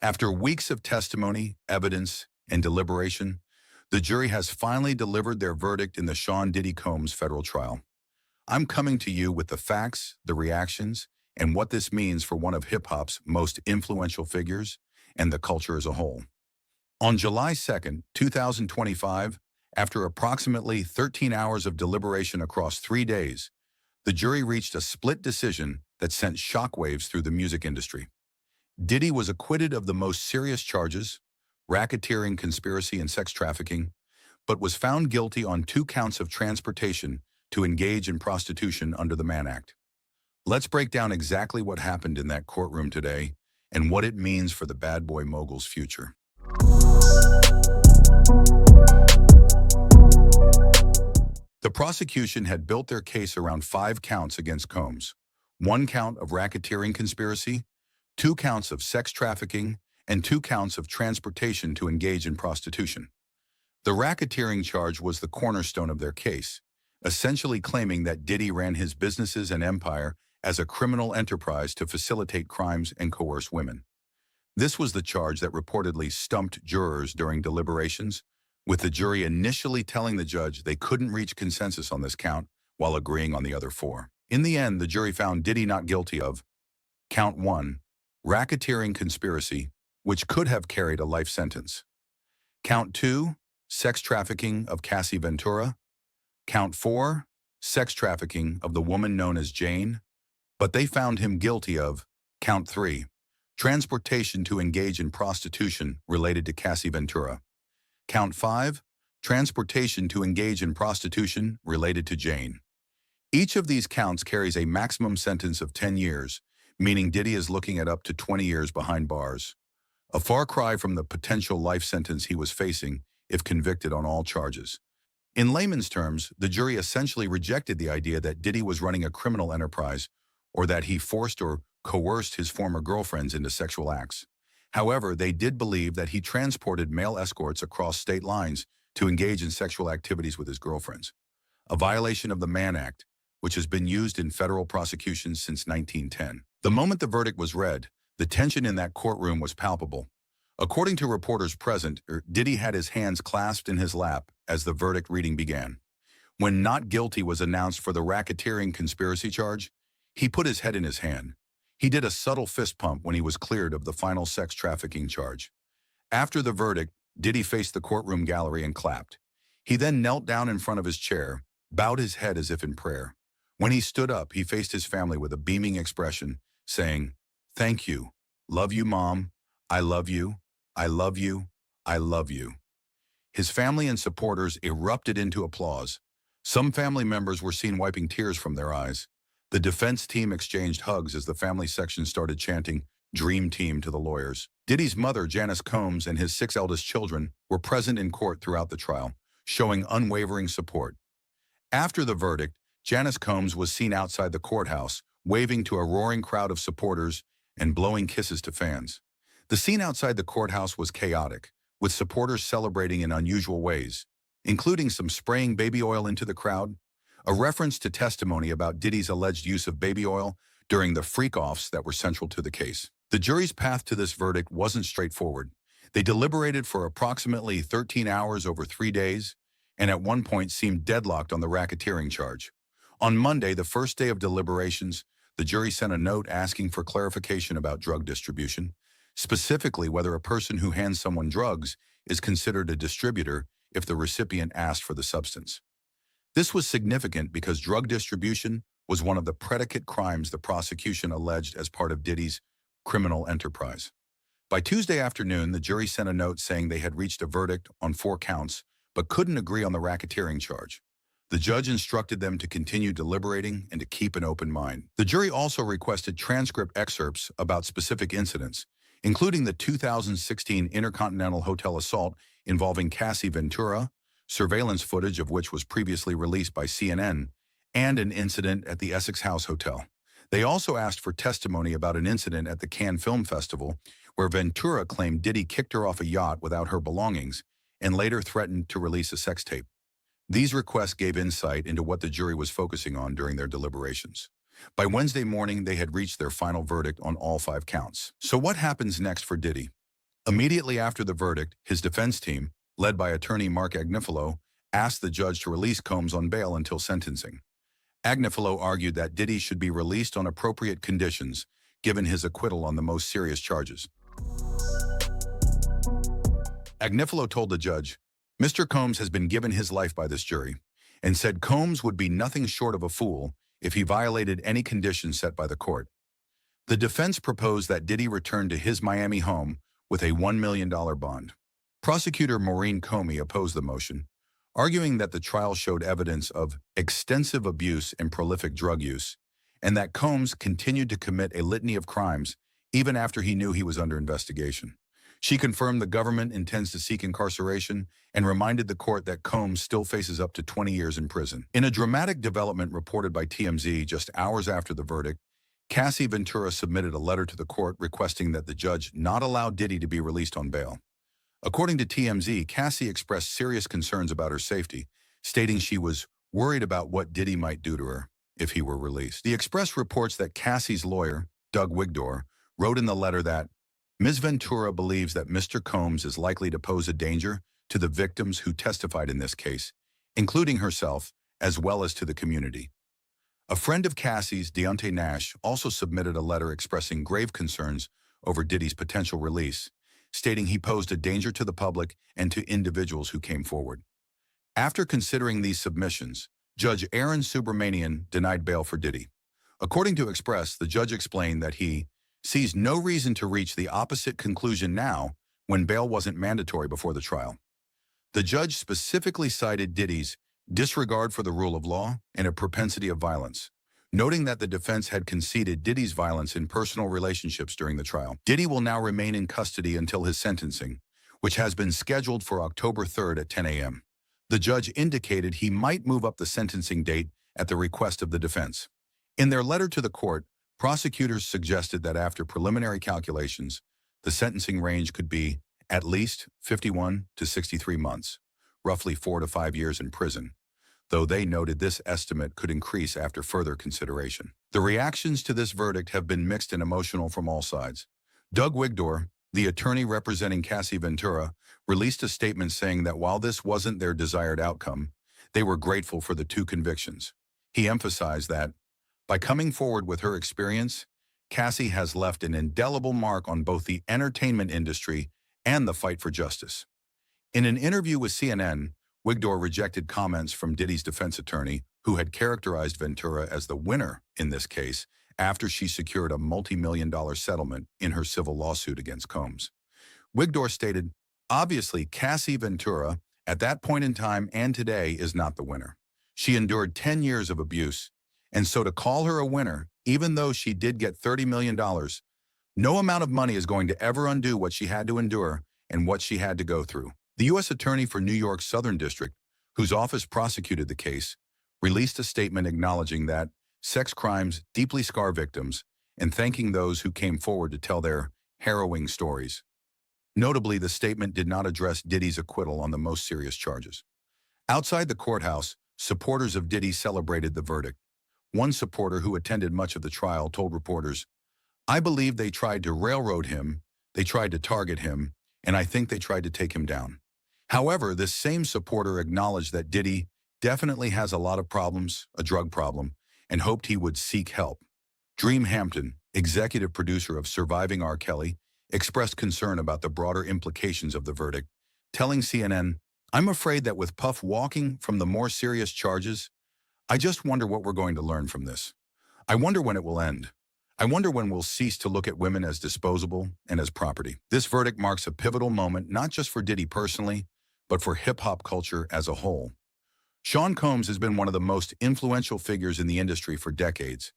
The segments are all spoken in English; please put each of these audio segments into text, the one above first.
After weeks of testimony, evidence, and deliberation, the jury has finally delivered their verdict in the Sean Diddy Combs federal trial. I'm coming to you with the facts, the reactions, and what this means for one of hip-hop's most influential figures and the culture as a whole. On July 2nd, 2025, after approximately 13 hours of deliberation across 3 days, the jury reached a split decision that sent shockwaves through the music industry. Diddy was acquitted of the most serious charges, racketeering, conspiracy, and sex trafficking, but was found guilty on 2 counts of transportation to engage in prostitution under the Mann Act. Let's break down exactly what happened in that courtroom today and what it means for the bad boy mogul's future. The prosecution had built their case around 5 counts against Combs: 1 count of racketeering conspiracy, 2 counts of sex trafficking, and 2 counts of transportation to engage in prostitution. The racketeering charge was the cornerstone of their case, essentially claiming that Diddy ran his businesses and empire as a criminal enterprise to facilitate crimes and coerce women. This was the charge that reportedly stumped jurors during deliberations, with the jury initially telling the judge they couldn't reach consensus on this count while agreeing on the other 4. In the end, the jury found Diddy not guilty of Count 1, racketeering conspiracy, which could have carried a life sentence; Count 2, sex trafficking of Cassie Ventura; Count 4, sex trafficking of the woman known as Jane, but they found him guilty of Count 3, transportation to engage in prostitution related to Cassie Ventura; Count 5, transportation to engage in prostitution related to Jane. Each of these counts carries a maximum sentence of 10 years, meaning Diddy is looking at up to 20 years behind bars, a far cry from the potential life sentence he was facing if convicted on all charges. In layman's terms, the jury essentially rejected the idea that Diddy was running a criminal enterprise or that he forced or coerced his former girlfriends into sexual acts. However, they did believe that he transported male escorts across state lines to engage in sexual activities with his girlfriends, a violation of the Mann Act, which has been used in federal prosecutions since 1910. The moment the verdict was read, the tension in that courtroom was palpable. According to reporters present, Diddy had his hands clasped in his lap as the verdict reading began. When not guilty was announced for the racketeering conspiracy charge, he put his head in his hand. He did a subtle fist pump when he was cleared of the final sex trafficking charge. After the verdict, Diddy faced the courtroom gallery and clapped. He then knelt down in front of his chair, bowed his head as if in prayer. When he stood up, he faced his family with a beaming expression, saying, "Thank you. Love you, Mom. I love you. I love you. I love you." His family and supporters erupted into applause. Some family members were seen wiping tears from their eyes. The defense team exchanged hugs as the family section started chanting "Dream Team" to the lawyers. Diddy's mother, Janice Combs, and his 6 eldest children were present in court throughout the trial, showing unwavering support. After the verdict, Janice Combs was seen outside the courthouse, waving to a roaring crowd of supporters and blowing kisses to fans. The scene outside the courthouse was chaotic, with supporters celebrating in unusual ways, including some spraying baby oil into the crowd, a reference to testimony about Diddy's alleged use of baby oil during the freak-offs that were central to the case. The jury's path to this verdict wasn't straightforward. They deliberated for approximately 13 hours over 3 days, and at one point seemed deadlocked on the racketeering charge. On Monday, the first day of deliberations, the jury sent a note asking for clarification about drug distribution, specifically whether a person who hands someone drugs is considered a distributor if the recipient asked for the substance. This was significant because drug distribution was one of the predicate crimes the prosecution alleged as part of Diddy's criminal enterprise. By Tuesday afternoon, the jury sent a note saying they had reached a verdict on 4 counts, but couldn't agree on the racketeering charge. The judge instructed them to continue deliberating and to keep an open mind. The jury also requested transcript excerpts about specific incidents, including the 2016 Intercontinental Hotel assault involving Cassie Ventura, surveillance footage of which was previously released by CNN, and an incident at the Essex House Hotel. They also asked for testimony about an incident at the Cannes Film Festival where Ventura claimed Diddy kicked her off a yacht without her belongings and later threatened to release a sex tape. These requests gave insight into what the jury was focusing on during their deliberations. By Wednesday morning, they had reached their final verdict on all 5 counts. So what happens next for Diddy? Immediately after the verdict, his defense team, led by attorney Mark Agnifilo, asked the judge to release Combs on bail until sentencing. Agnifilo argued that Diddy should be released on appropriate conditions, given his acquittal on the most serious charges. Agnifilo told the judge, "Mr. Combs has been given his life by this jury," and said Combs would be nothing short of a fool if he violated any conditions set by the court. The defense proposed that Diddy return to his Miami home with a $1 million bond. Prosecutor Maureen Comey opposed the motion, arguing that the trial showed evidence of extensive abuse and prolific drug use, and that Combs continued to commit a litany of crimes even after he knew he was under investigation. She confirmed the government intends to seek incarceration and reminded the court that Combs still faces up to 20 years in prison. In a dramatic development reported by TMZ just hours after the verdict, Cassie Ventura submitted a letter to the court requesting that the judge not allow Diddy to be released on bail. According to TMZ, Cassie expressed serious concerns about her safety, stating she was worried about what Diddy might do to her if he were released. The Express reports that Cassie's lawyer, Doug Wigdor, wrote in the letter that Ms. Ventura believes that Mr. Combs is likely to pose a danger to the victims who testified in this case, including herself, as well as to the community. A friend of Cassie's, Deontay Nash, also submitted a letter expressing grave concerns over Diddy's potential release, stating he posed a danger to the public and to individuals who came forward. After considering these submissions, Judge Aaron Subramanian denied bail for Diddy. According to Express, the judge explained that he sees no reason to reach the opposite conclusion now when bail wasn't mandatory before the trial. The judge specifically cited Diddy's disregard for the rule of law and a propensity of violence, noting that the defense had conceded Diddy's violence in personal relationships during the trial. Diddy will now remain in custody until his sentencing, which has been scheduled for October 3rd at 10 a.m. The judge indicated he might move up the sentencing date at the request of the defense. In their letter to the court, prosecutors suggested that after preliminary calculations, the sentencing range could be at least 51 to 63 months, roughly 4 to 5 years in prison, though they noted this estimate could increase after further consideration. The reactions to this verdict have been mixed and emotional from all sides. Doug Wigdor, the attorney representing Cassie Ventura, released a statement saying that while this wasn't their desired outcome, they were grateful for the two convictions. He emphasized that, by coming forward with her experience, Cassie has left an indelible mark on both the entertainment industry and the fight for justice. In an interview with CNN, Wigdor rejected comments from Diddy's defense attorney, who had characterized Ventura as the winner in this case after she secured a multi-million-dollar settlement in her civil lawsuit against Combs. Wigdor stated, "Obviously, Cassie Ventura, at that point in time and today, is not the winner. She endured 10 years of abuse, and so to call her a winner, even though she did get $30 million, no amount of money is going to ever undo what she had to endure and what she had to go through." The U.S. Attorney for New York's Southern District, whose office prosecuted the case, released a statement acknowledging that sex crimes deeply scar victims and thanking those who came forward to tell their harrowing stories. Notably, the statement did not address Diddy's acquittal on the most serious charges. Outside the courthouse, supporters of Diddy celebrated the verdict. One supporter who attended much of the trial told reporters, "I believe they tried to railroad him, they tried to target him, and I think they tried to take him down." However, this same supporter acknowledged that Diddy definitely has a lot of problems, a drug problem, and hoped he would seek help. Dream Hampton, executive producer of Surviving R. Kelly, expressed concern about the broader implications of the verdict, telling CNN, "I'm afraid that with Puff walking from the more serious charges, I just wonder what we're going to learn from this. I wonder when it will end. I wonder when we'll cease to look at women as disposable and as property." This verdict marks a pivotal moment not just for Diddy personally, but for hip-hop culture as a whole. Sean Combs has been one of the most influential figures in the industry for decades,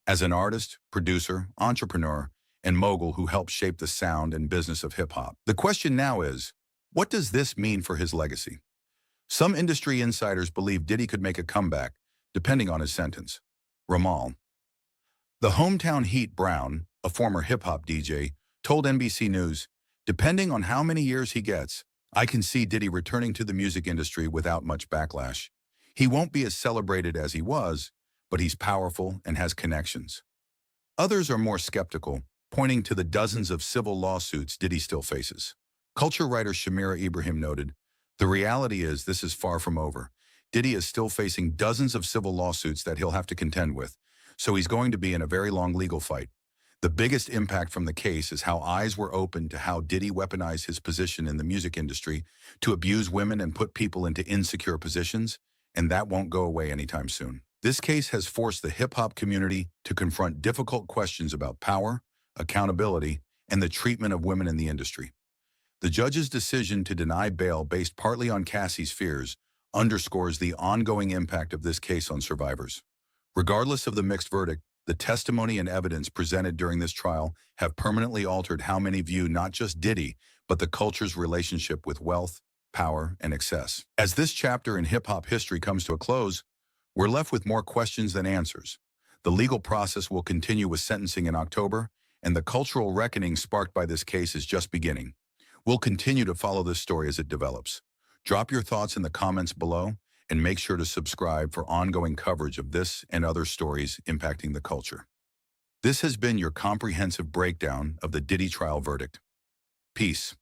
as an artist, producer, entrepreneur, and mogul who helped shape the sound and business of hip-hop. The question now is, what does this mean for his legacy? Some industry insiders believe Diddy could make a comeback, depending on his sentence. Ramal. The Hometown Heat Brown, a former hip-hop DJ, told NBC News, "Depending on how many years he gets, I can see Diddy returning to the music industry without much backlash. He won't be as celebrated as he was, but he's powerful and has connections." Others are more skeptical, pointing to the dozens of civil lawsuits Diddy still faces. Culture writer Shamira Ibrahim noted, "The reality is this is far from over. Diddy is still facing dozens of civil lawsuits that he'll have to contend with, so he's going to be in a very long legal fight. The biggest impact from the case is how eyes were opened to how Diddy weaponized his position in the music industry to abuse women and put people into insecure positions, and that won't go away anytime soon. This case has forced the hip-hop community to confront difficult questions about power, accountability, and the treatment of women in the industry. The judge's decision to deny bail based partly on Cassie's fears underscores the ongoing impact of this case on survivors. Regardless of the mixed verdict, the testimony and evidence presented during this trial have permanently altered how many view not just Diddy, but the culture's relationship with wealth, power, and excess. As this chapter in hip-hop history comes to a close, we're left with more questions than answers. The legal process will continue with sentencing in October, and the cultural reckoning sparked by this case is just beginning. We'll continue to follow this story as it develops. Drop your thoughts in the comments below, and make sure to subscribe for ongoing coverage of this and other stories impacting the culture. This has been your comprehensive breakdown of the Diddy trial verdict. Peace.